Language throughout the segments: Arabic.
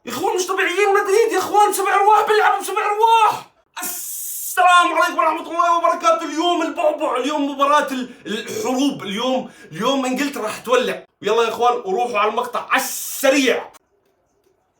يا اخوان مش طبيعيين مدريد يا اخوان، بسبع ارواح بيلعبوا بسبع ارواح. السلام عليكم ورحمة الله وبركاته. اليوم البعبع، اليوم مباراة الحروب، اليوم انجلترا راح تولع. يلا يا اخوان وروحوا على المقطع على السريع.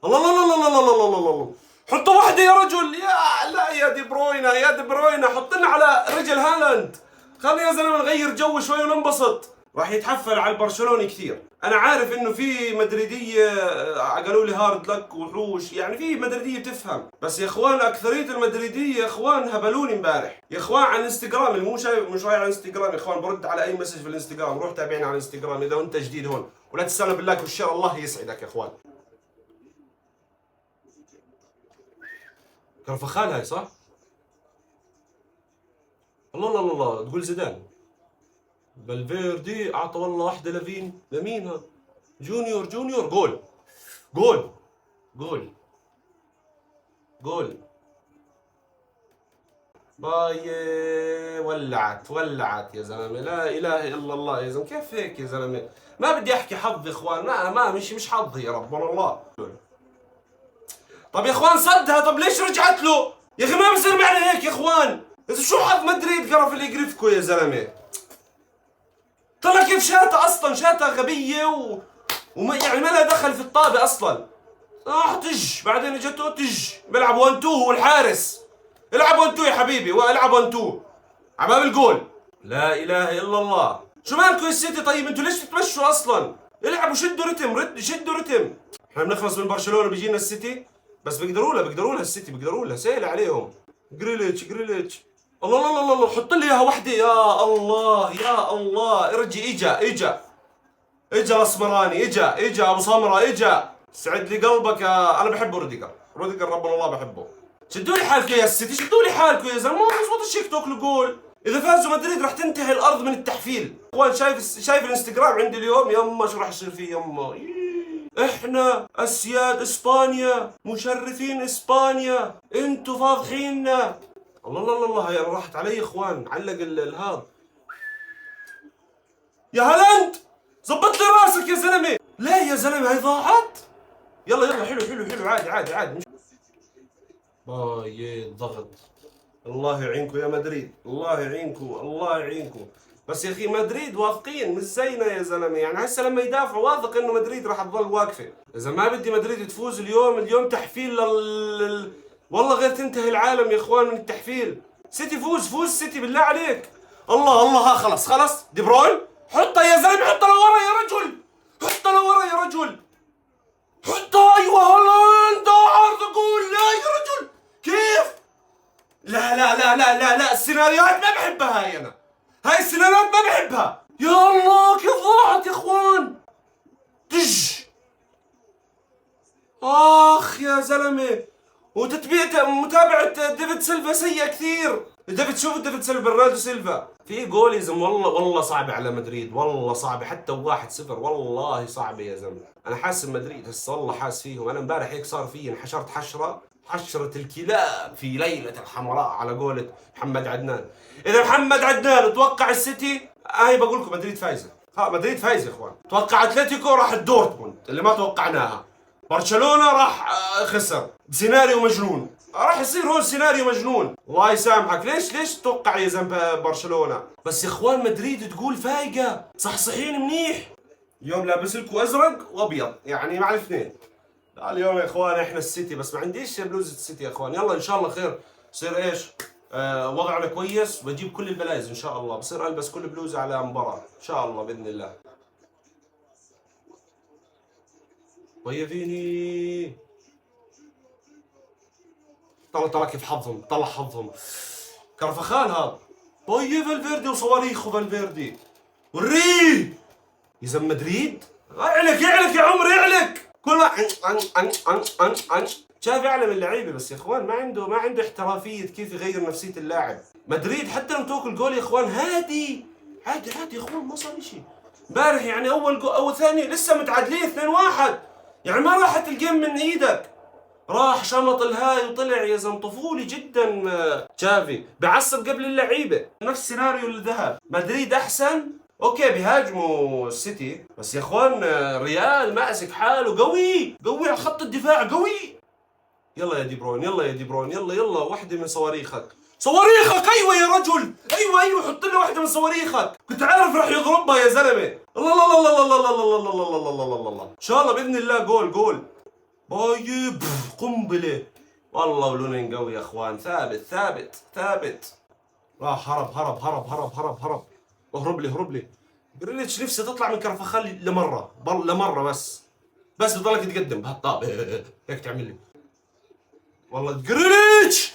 الله الله الله الله الله الله الله الله. حطوا واحدة يا رجل. يا لا يا دي بروينا، يا دي بروينا، حط لنا على رجل هالاند. خلينا يا زلمة نغير جو شوي وننبسط. راح يتحفل على البرشلوني كثير. انا عارف انه في مدريديه قالوا لي هارد لك وحوش، يعني في مدريديه بتفهم، بس يا اخوان اكثريه المدريديه يا اخوان هبلوني امبارح يا اخوان على الانستغرام. اللي مو شايف مش رايح على الانستغرام يا اخوان، برد على اي مسج في الانستغرام. روح تابعني على الانستغرام اذا انت جديد هون، ولا تستنى بالله والشير. الله يسعدك يا اخوان. كرفخان هاي صح؟ الله الله الله. تقول زيدان. فالفيردي اعطى والله واحده لمين هذا؟ جونيور جول جول جول جول. باي ولعت يا زلمه. لا اله الا الله يا زلمه. كيف هيك يا زلمه؟ ما بدي احكي حظ يا اخوان، ما مش حظي يا رب والله. طب يا اخوان صدها. طب ليش رجعت له يا اخي؟ ما بصير معنا هيك يا اخوان. شو حظ مدريد قرف اللي يقرفكم يا زلمه. طلع كيف شاتا اصلا، شاتا غبيه وما يعني ما لها دخل في الطابه اصلا. تج بعدين اجته تج بيلعب 1 2 هو الحارس. العب 1 2 يا حبيبي، والعب 1 2 على باب الجول. لا اله الا الله. شو مالكم يا السيتي؟ طيب انتوا ليش تتمشوا اصلا؟ العبوا شدوا رتم شدوا رتم. احنا بنخلص من برشلونه بيجينا السيتي، بس بيقدروا لها السيتي، بيقدروا لها سهل عليهم. جريليتش الله الله الله الله. حط لي اياها وحده يا الله يا الله. ارجي اجا الاسمراني، اجا ابو سمره اجا. سعد لي قلبك انا بحب روديجر ربنا الله بحبه. شدوا لي حالكم يا السيتي، شدوا لي حالكم يا زلمه. ما بزبط الشيك تاكلوا جول. اذا فازوا مدريد راح تنتهي الارض من التحفيل. اخوان شايف الانستغرام عندي اليوم. يما شو راح يصير فيه يما. احنا اسياد اسبانيا، مشرفين اسبانيا، انتوا فاضحيننا. الله الله الله. هي راحت علي يا اخوان. علق الهاب يا هالاند. زبط لي راسك يا زلمه. لا يا زلمه هي ضاعت. يلا حلو عادي. باي الضغط. الله يعينكم يا مدريد، الله يعينكم. بس يا اخي مدريد واثقين مش زينا يا زلمه. يعني هسه لما يدافعوا واثق انه مدريد راح تظل واقفه. اذا ما بدي مدريد تفوز اليوم تحفيل والله غير تنتهي العالم يا اخوان من التحفيل. سيتي فوز سيتي بالله عليك. الله ها خلص دي بروين. حطها يا زلمه، حطها لورا يا رجل. حطها. ايوه هالاند عرض جول. لا يا رجل كيف؟ لا السيناريوهات ما بحبها. هاي السيناريوهات ما بحبها. يا الله كيف ضاعت يا اخوان. اخ يا زلمه. متابعة ديفيد سيلفا سيئة كثير. شوفوا ديفيد سيلفا، برناردو سيلفا في جوليزم. والله صعبة على مدريد، والله صعبة. حتى 1-0 والله صعبة يا زلمة. انا حاسس مدريد هسه، والله حاسس فيهم. انا امبارح هيك صار في انحشرت حشرة الكلاب في ليلة الحمراء على قولة محمد عدنان. اذا محمد عدنان توقع السيتي، هاي بقول لكم مدريد فايزة. مدريد فايزة يا اخوان. توقع اتلتيكو راح دورتموند اللي ما توقعناها. برشلونة راح خسر. سيناريو مجنون راح يصير هون، سيناريو مجنون. الله يسامحك. ليش تتوقع يا زلمه برشلونة؟ بس يا اخوان مدريد تقول فايقة، صحصحين منيح. اليوم لابس لكم ازرق وابيض، يعني مع الاثنين. اليوم يا اخوان احنا السيتي، بس ما عنديش بلوزة السيتي يا اخوان. يلا ان شاء الله خير. بصير ايش؟ وضعنا كويس، بجيب كل البلايز ان شاء الله. بصير البس كل بلوزة على مباراة ان شاء الله باذن الله. ويا فيني. طلع كيف حظهم، طلع حظهم. كرفخان هذا. باي فالفيردي وصواريخه فالفيردي. وريه يا زلمه مدريد. اعلك يا عمري اعلك. كل ما شايف اعلى من اللعيبه. بس يا اخوان ما عنده احترافيه كيف يغير نفسيه اللاعب. مدريد حتى لو تاكل جول يا اخوان عادي يا اخوان، ما صار شيء. امبارح يعني اول ثاني لسه متعادلين 2-1. يعني ما راحت الجيم من ايدك. راح شمط الهاي وطلع يا زلمه. طفولي جدا تشافي بعصب قبل اللعيبه. نفس سيناريو اللي ذهب. مدريد احسن اوكي بيهاجموا السيتي، بس يا اخوان الريال ماسك حاله قوي قوي على خط الدفاع قوي. يلا يا دي بروين، يلا يا دي بروين، يلا يلا واحدة من صواريخك، صواريخك. ايوه يا رجل، ايوه ايوه، حط لي واحدة من صواريخك، كنت عارف راح يضربها يا زلمة. الله الله الله الله الله الله الله الله الله الله الله الله، ان شاء الله باذن الله جول جول. باي قنبلة والله، ولونين قوي يا اخوان، ثابت ثابت ثابت. راح هرب هرب هرب هرب هرب هرب، اهرب لي اهرب لي. جريليتش نفسي تطلع من كرفخال لمرة لمرة بس بضلك تقدم بهالطاب هيك تعمل لي. والله جريليتش،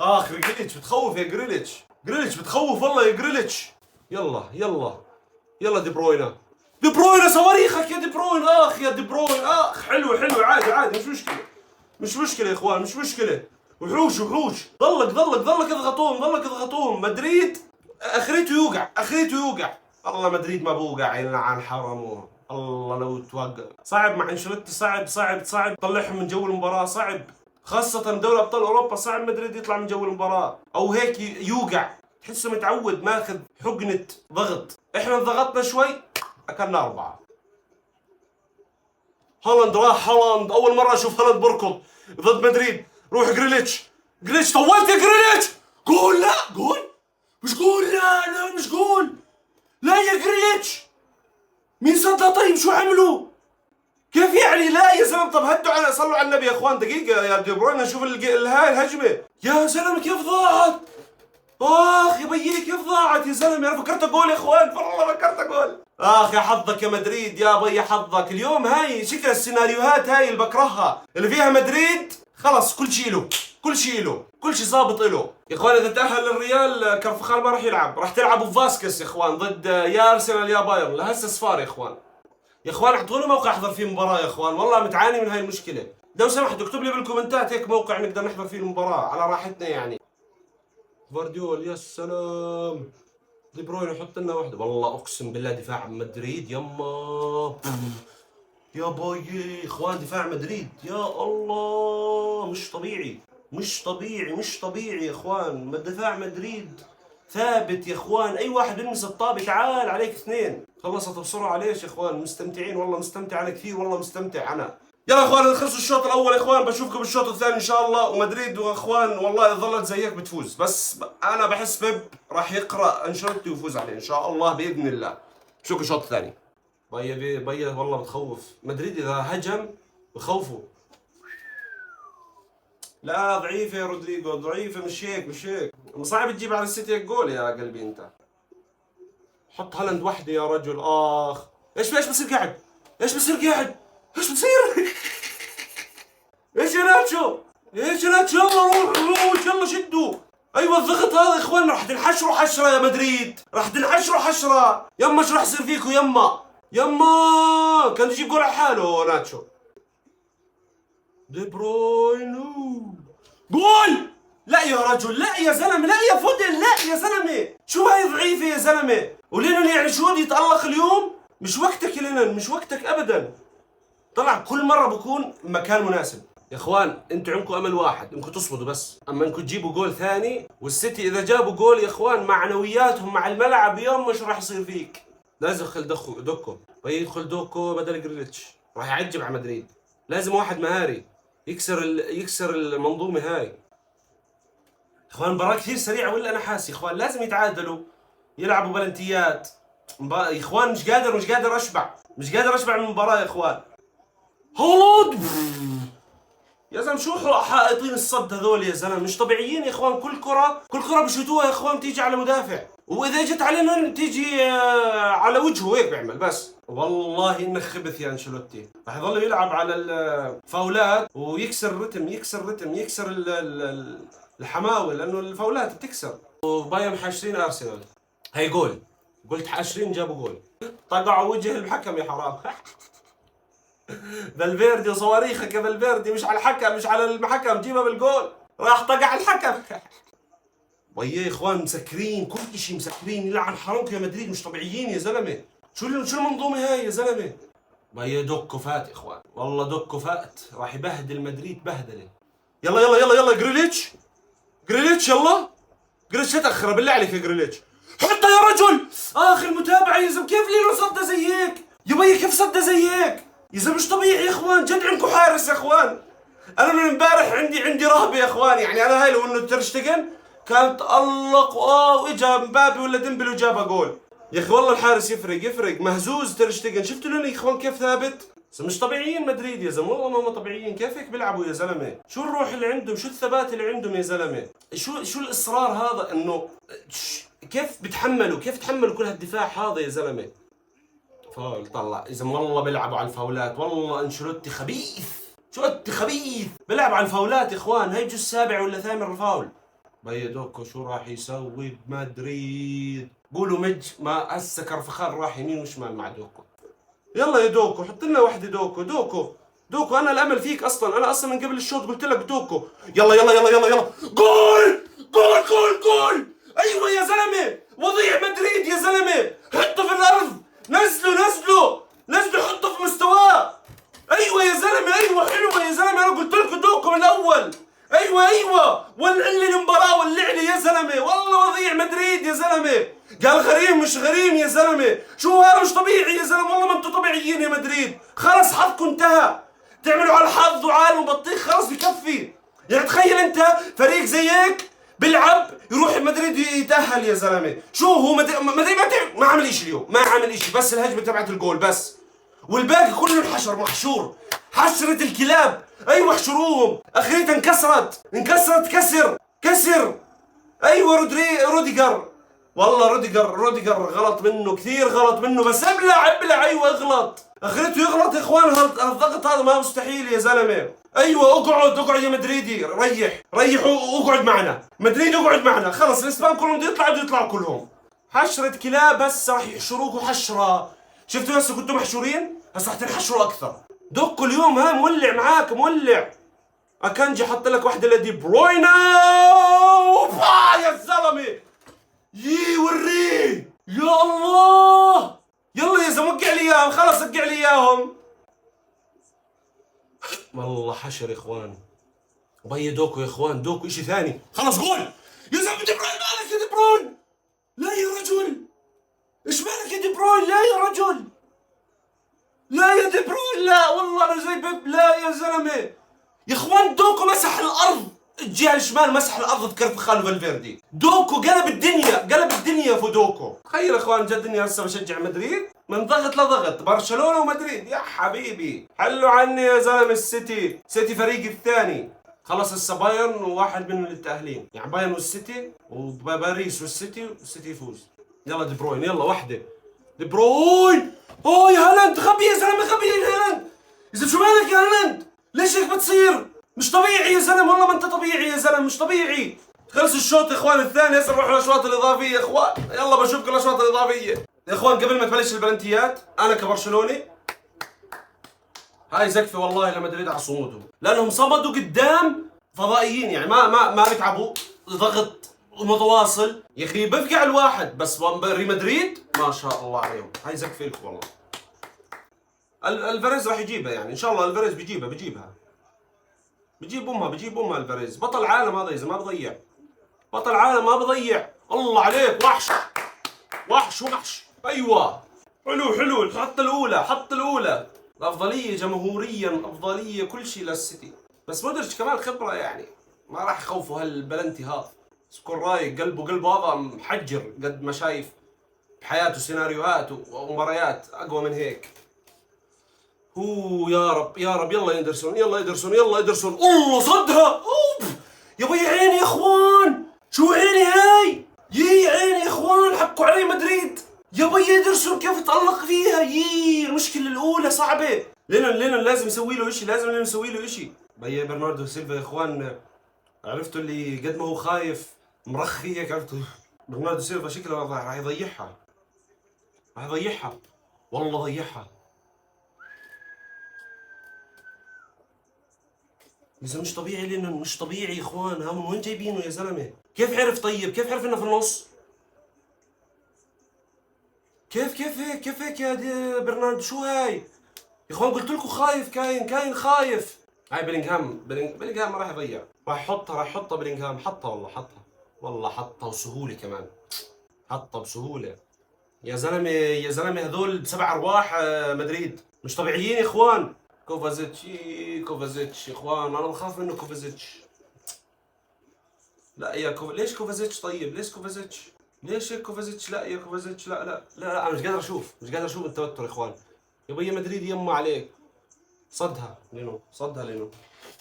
جريليتش بتخوف يا جريليتش، جريليتش بتخوف والله يا جريليتش. يلا يلا يلا دي بروينا، دي بروينا صواريخك يا دي بروين. يا دي بروين حلو حلو، عادي عادي، مش مشكلة مش مشكلة يا اخوان، مش مشكلة. وحوش وحوش، ضلك اضغطوهم، ضلك اضغطوهم. مدريد اخريته يوقع، اخريته يوقع. الله مدريد ما بوقع يلعن حرمه. الله لو توقع صعب مع انشيلوتي، صعب طلعهم من جو المباراة، صعب خاصة دوري ابطال اوروبا، صعب مدريد يطلع من جو المباراة او هيك يوقع. تحسه متعود ماخذ حقنة ضغط. احنا ضغطنا شوي اكلنا 4. هالاند راح، هالاند اول مرة اشوف هالاند بركض ضد مدريد. روح جريليتش، جريليتش طولت يا جريليتش. جول؟ لا جول، مش جول، لا مش جول، لا يا جريليتش. مين صدها؟ طيب شو عملوا؟ كيف يعني؟ لا يا زلمه، طب هدوا على، صلوا على النبي يا اخوان دقيقه يا دي بروين نشوف هاي الهجمه. يا زلمه كيف ضاعت؟ يا بيي كيف ضاعت يا زلمه؟ انا فكرتها جول يا اخوان، والله فكرتها جول. يا حظك يا مدريد، يا بي حظك اليوم. هاي شكل السيناريوهات هاي اللي بكرهها، اللي فيها مدريد خلص كل شيء له، كل شيء ظابط له يا اخوان. اذا تاهل الريال كرفخال ما راح يلعب، راح تلعبوا فاسكس يا اخوان ضد يا ارسنال يا بايرن، لهسه صفار يا اخوان. يا اخوان اعطونا موقع احضر فيه مباراه يا اخوان، والله متعاني من هاي المشكله. لو سمحت اكتب لي بالكومنتات هيك موقع نقدر نحضر فيه المباراه على راحتنا يعني. فارديول يا سلام، دي بروين يحط لنا وحده. والله اقسم بالله دفاع مدريد يما يا باي اخوان، دفاع مدريد يا الله مش طبيعي، مش طبيعي يا اخوان. دفاع مدريد ثابت يا اخوان، اي واحد يلمس الطابه تعال عليك 2. خلصت بسرعه. ليش يا اخوان؟ مستمتعين والله، مستمتع انا كثير والله، مستمتع انا. يلا يا اخوان خلصوا الشوط الاول يا اخوان، بشوفكم بالشوط الثاني ان شاء الله. ومدريد واخوان والله اذا ظلت زي هيك بتفوز، بس انا بحس بيب راح يقرا انشيلوتي ويفوز عليه ان شاء الله باذن الله. شوفوا الشوط الثاني. بيا والله بتخوف مدريد، اذا هجم بخوفوا. لا ضعيفه يا رودريجو، ضعيفه، مش هيك صعب تجيب على السيتي هيك جول يا قلبي انت. حط هالاند وحده يا رجل. ايش بصير قاعد؟ ايش بصير؟ ايش يا ناتشو؟ يلا روح يلا شدوا. ايوه الضغط هذا يا اخوان، راح تنحشروا حشره يا مدريد، راح تنحشروا حشره. يما شو راح يصير فيكم؟ يما كان يجيب جول على حاله ناتشو. دي بروين جول. لا يا رجل، لا يا زلمه، لا يا فودن، لا يا زلمه، شو هاي ضعيفه يا زلمه. ولينون يعني شو يتألق اليوم؟ مش وقتك يا لينون، مش وقتك ابدا. طلع كل مره بكون مكان مناسب. يا اخوان انتوا عندكم امل واحد، انكم تصمدوا بس، اما انكم تجيبوا جول ثاني. والسيتي اذا جابوا جول يا اخوان معنوياتهم مع الملعب يوم مش راح يصير فيك. لازم يدخل دوكو، يدخل دوكو بدل جريليتش، راح يعجب على مدريد. لازم واحد مهاري يكسر المنظومه هاي. اخوان المباراة كثير سريعة ولا انا حاسس يا اخوان لازم يتعادلوا، يلعبوا بلنتيات. يا اخوان مش قادر اشبع من المباراة يا اخوان. هولاند يا زلمه، شو حائطين الصد هذول يا زلمه، مش طبيعيين يا اخوان. كل كرة بشوتوها يا اخوان تيجي على مدافع، واذا جت علينا تيجي على وجهه هيك بيعمل. بس والله انك خبث يا انشيلوتي، راح يظل يلعب على الفاولات ويكسر الرتم، يكسر الحماوي، لانه الفاولات بتكسر. وبايرن حاشرين ارسنال. هي جول، قلت حاشرين جابوا جول، طقعوا وجه الحكم يا حرام. فالفيردي وصواريخك يا فالفيردي، مش على الحكم، مش على المحكم، جيبها بالجول. راح طقع الحكم. ويا يا اخوان مسكرين، كل شيء مسكرين، يلعن حرامكم يا مدريد، مش طبيعيين يا زلمه. شو المنظومه هاي يا زلمه؟ ويا دوكو فات يا اخوان، والله دوكو فات، راح يبهدل مدريد بهدله. يلا جريليتش يلا. جريليتش لا تاخر بالله عليك يا جريليتش. حطها يا رجل. اخر متابعة يا زلمة، كيف لينو صدى زي هيك؟ يا بي كيف صدى زي هيك؟ يا زلمة مش طبيعي يا اخوان، جد عندكم حارس يا اخوان. انا من امبارح عندي رهبة يا اخوان، يعني انا هاي لو انه ترشتجن كان تألق واجا مبابي ولا ديمبلي وجابها جول. يا اخي والله الحارس يفرق مهزوز ترشتجن. شفتوا لنا يا اخوان كيف ثابت؟ مش طبيعيين مدريد يا زلمه، والله ما هم طبيعيين. كيف هيك بيلعبوا يا زلمه؟ شو الروح اللي عندهم، شو الثبات اللي عندهم يا زلمه؟ شو الاصرار هذا انه كيف تحملوا كل هالدفاع هذا يا زلمه؟ فاول طلع يا زلمه، والله بيلعبوا على الفاولات. والله انشيلوتي خبيث، خبيث بيلعبوا على الفاولات يا اخوان. هي بجوز السابع ولا ثامن فاول. بيدوكو شو راح يسوي بمدريد؟ قولوا ما هسه كرفخان راح يمين وشمال مع دوكو. يلا يا دوكو حط لنا واحدة. دوكو انا الامل فيك اصلا. انا اصلا من قبل الشوط قلت لك دوكو. يلا جول. ايوه يا زلمه، وضيع مدريد يا زلمه. حطه في الارض، نزلوا حطه في مستواه. ايوه يا زلمه، ايوه حلوه يا زلمه. انا قلت لكم دوكو من الاول. ايوه ولع لي المباراه، ولع لي يا زلمه. والله وضيع مدريد يا زلمه. قال غريم مش غريم يا زلمه. شو هذا مش طبيعي يا زلمه. والله ما انتم طبيعيين يا مدريد. خلص حظكم انتهى، تعملوا على الحظ وعالم وبطيخ. خلص بكفي. يعني تخيل انت فريق زي هيك بيلعب يروح مدريد يتأهل يا زلمه. شو هو مدريد ما عمل شيء اليوم، ما عمل شيء، بس الهجمه تبعت الجول بس، والباقي كله انحشر محشور. حشرة الكلاب. ايوه احشروهم. اخريتها انكسرت كسر. ايوه روديجر. والله روديجر غلط منه كثير، بس ابلع. ايوه اغلط، اخرته يغلط يا اخوان. هالضغط هذا ما مستحيل يا زلمه. ايوه اقعد يا مدريدي. ريح واقعد معنا مدريد، اقعد معنا. خلص الاسبان كلهم بده يطلعوا كلهم. حشرة كلاب. بس راح يحشروكوا حشرة. شفتوا هسه كنتوا محشورين، هسه راح تنحشروا اكثر. دوكو اليوم ها مولع معاك مولع. اكنجي حط لك واحدة لدي بروينا. يا زلمه وريه يا الله. يلا يا زلمه وقع لي اياهم. خلص وقع لي اياهم. والله حشر يا اخوان. وبي دوكو يا اخوان، دوكو اشي ثاني. خلص جول يا زلمه. دي بروين مالك يا دي بروين؟ لا يا رجل، ايش مالك يا دي بروين؟ لا يا رجل، لا يا دي بروين، لا والله انا زي بيب. لا يا زلمه يا اخوان، دوكو مسح الارض الجهه الشمال، مسح الارض بكرفخان فالفيردي. دوكو قلب الدنيا في دوكو. تخيل يا اخوان جد اني هسه بشجع مدريد من ضغط لضغط. برشلونه ومدريد يا حبيبي. حلوا عني يا زلمه. السيتي فريقي الثاني. خلص هسه بايرن وواحد من التاهلين، يعني بايرن والسيتي وباريس والسيتي يفوز. يلا دي بروين، يلا واحده دي بروين. يا هالاند غبي يا زلمه، غبي يا هالاند. يا زلمه شو مالك يا هالاند؟ ليش هيك بتصير؟ مش طبيعي يا زلمه، والله ما انت طبيعي يا زلمه، مش طبيعي. خلص الشوط يا اخوان الثاني. هسه نروح للاشواط الاضافيه يا اخوان. يلا بشوفكم الاشواط الاضافيه يا اخوان. قبل ما تبلش البلنتيات، انا كبرشلوني هاي زكفه والله لمدريد على صمودهم، لانهم صمدوا قدام فضائيين، يعني ما بيتعبوا ضغط متواصل يا اخي. بفقع الواحد بس ريال مدريد ما شاء الله عليهم. هاي زكفه لكم والله. الفاريز راح يجيبها، يعني ان شاء الله الفاريز بيجيبها بجيب امها الفاريز. بطل عالم هذا يا زلمه، ما بضيع. بطل عالم ما بضيع. الله عليك، وحش. ايوه حلو. حط الاولى. الافضليه جمهوريا، افضليه كل شيء للسيتي. بس مودريتش كمان خبره، يعني ما راح يخوفوا هالبلنتي هذا. سكون رايق، قلبه هذا محجر قد ما شايف بحياته سيناريوهات ومباريات اقوى من هيك. يا رب. يلا إدرسون. الله صدها. يا بي عيني يا اخوان، شو عيني هاي؟ عيني يا اخوان، حكوا علي مدريد. يا بي إدرسون كيف تألق فيها. المشكلة الأولى صعبة. لينون لازم نسوي له إشي. بي برناردو سيلفا يا اخوان، عرفتوا اللي قد ما هو خايف مرخي هيك، عرفتوا برناردو سيلفا شكله راح يضيعها. والله ضيعها. يا زلمه مش طبيعي لينون، مش طبيعي يا اخوان. من وين جايبينه يا زلمه؟ كيف عرف؟ طيب كيف عرف انه في النص؟ كيف هيك يا برناردو؟ شو هاي يا اخوان؟ قلت لكم خايف، كاين خايف. هاي بلينغهام ما راح يضيع. راح يحطها بلينغهام. حطها والله، حطها وسهوله كمان. حطها بسهولة يا زلمة، يا زلمة هذول بسبع أرواح مدريد مش طبيعيين يا إخوان. كوفازيتش كوفازيتش يا إخوان، أنا بخاف منه كوفازيتش. لا يا ليش كوفازيتش؟ طيب ليش كوفازيتش؟ ليش هيك كوفازيتش؟ لا يا كوفازيتش، لا لا لا لا، أنا مش قادر أشوف، مش قادر أشوف التوتر يا إخوان. يا بي مدريد يما عليك. صدها لينو، صدها لينو.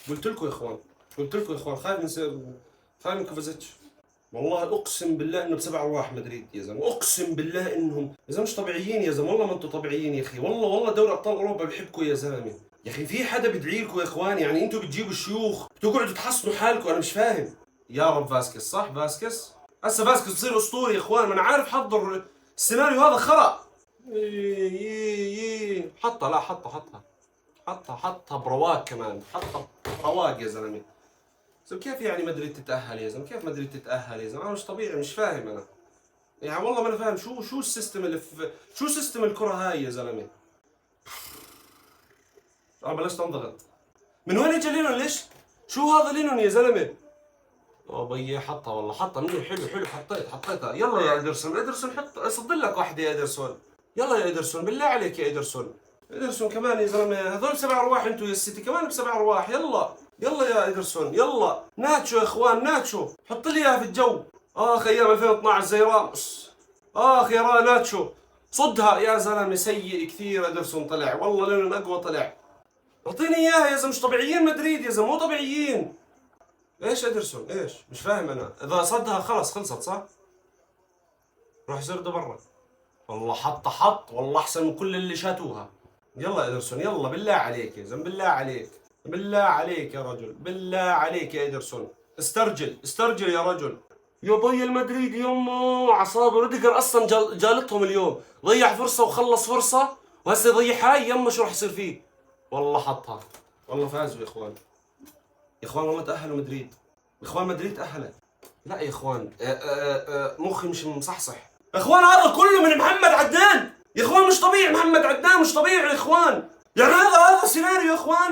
قلت لكم يا إخوان، قلت لكم يا إخوان، خايف من خايف من كوفازيتش. والله اقسم بالله انه بسبع ارواح مدريد يا زلمه، اقسم بالله انهم يا زلمه مش طبيعيين يا زلمه، والله ما انتم طبيعيين يا اخي، والله والله دوري ابطال اوروبا بحبكم يا زلمه. يا اخي في حدا بدعي لكم يا اخوان؟ يعني انتم بتجيبوا الشيوخ بتقعدوا تحصنوا حالكم، انا مش فاهم. يا رب فاسكس، صح فاسكس، هسه فاسكس بصير اسطوري يا اخوان، ما انا عارف حضر السيناريو هذا خرا. حطها، لا حطها حطها حطها حطها برواق كمان، حطها برواق يا زلمه. زلمه كيف يعني مدريد تتأهل يا زلمه؟ كيف مدريد تتأهل يا زلمه؟ انا مش طبيعي، مش فاهم انا. يعني والله ما انا فاهم شو السيستم اللي في شو سيستم الكرة هاي يا زلمه. انا بلشت انضغط. من وين اجى لينون؟ ليش؟ شو هذا لينون يا زلمه؟ اوه بيي حطها والله، حطها منيح، حلو حلو، حطيتها. يلا يا ادرسون، ادرسون حط، صد لك واحده يا ادرسون. يلا يا ادرسون بالله عليك يا ادرسون. ادرسون كمان يا زلمه، هذول بسبع ارواح انتم يا السيتي كمان بسبع ارواح. يلا يلا يا ادرسون يلا. ناتشو يا اخوان، ناتشو حط لي اياها في الجو. اخ ايام 2012 زي راموس. اخ يا ناتشو صدها يا زلمه. سيء كثير ادرسون طلع، والله لينون اقوى طلع. اعطيني اياها يا زلمه، مش طبيعيين مدريد يا زلمه، مو طبيعيين. ايش ادرسون ايش؟ مش فاهم انا، اذا صدها خلص خلصت صح؟ روح زرده برا. والله حط والله احسن من كل اللي شاتوها. يلا يا ادرسون يلا بالله عليك يا زلمه، بالله عليك، بالله عليك يا رجل، بالله عليك يا ادرسون. استرجل استرجل يا رجل. يا بي المدريد يمه عصابه، روديجر اصلا جالتهم اليوم، ضيع فرصه وخلص فرصه، وهسه يضيع هاي. يمه شو راح يصير فيه؟ والله حطها، والله فازوا يا اخوان. يا اخوان والله تاهلوا مدريد، يا اخوان مدريد تاهلت. لا يا اخوان مخي مش مصحصح. يا اخوان هذا كله من محمد عدنان يا اخوان، مش طبيعي. محمد عدنان مش طبيعي يا اخوان. يعني هذا سيناريو يا اخوان.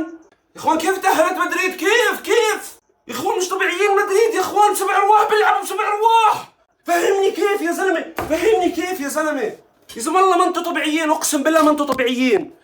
يا اخوان كيف تاهلت مدريد؟ كيف يا اخوان؟ مش طبيعيين مدريد يا اخوان، بسبع ارواح بيلعبوا بسبع ارواح. فهمني كيف يا زلمه، فهمني كيف يا زلمه. يا زلمه والله ما انتم طبيعيين، اقسم بالله ما انتم طبيعيين.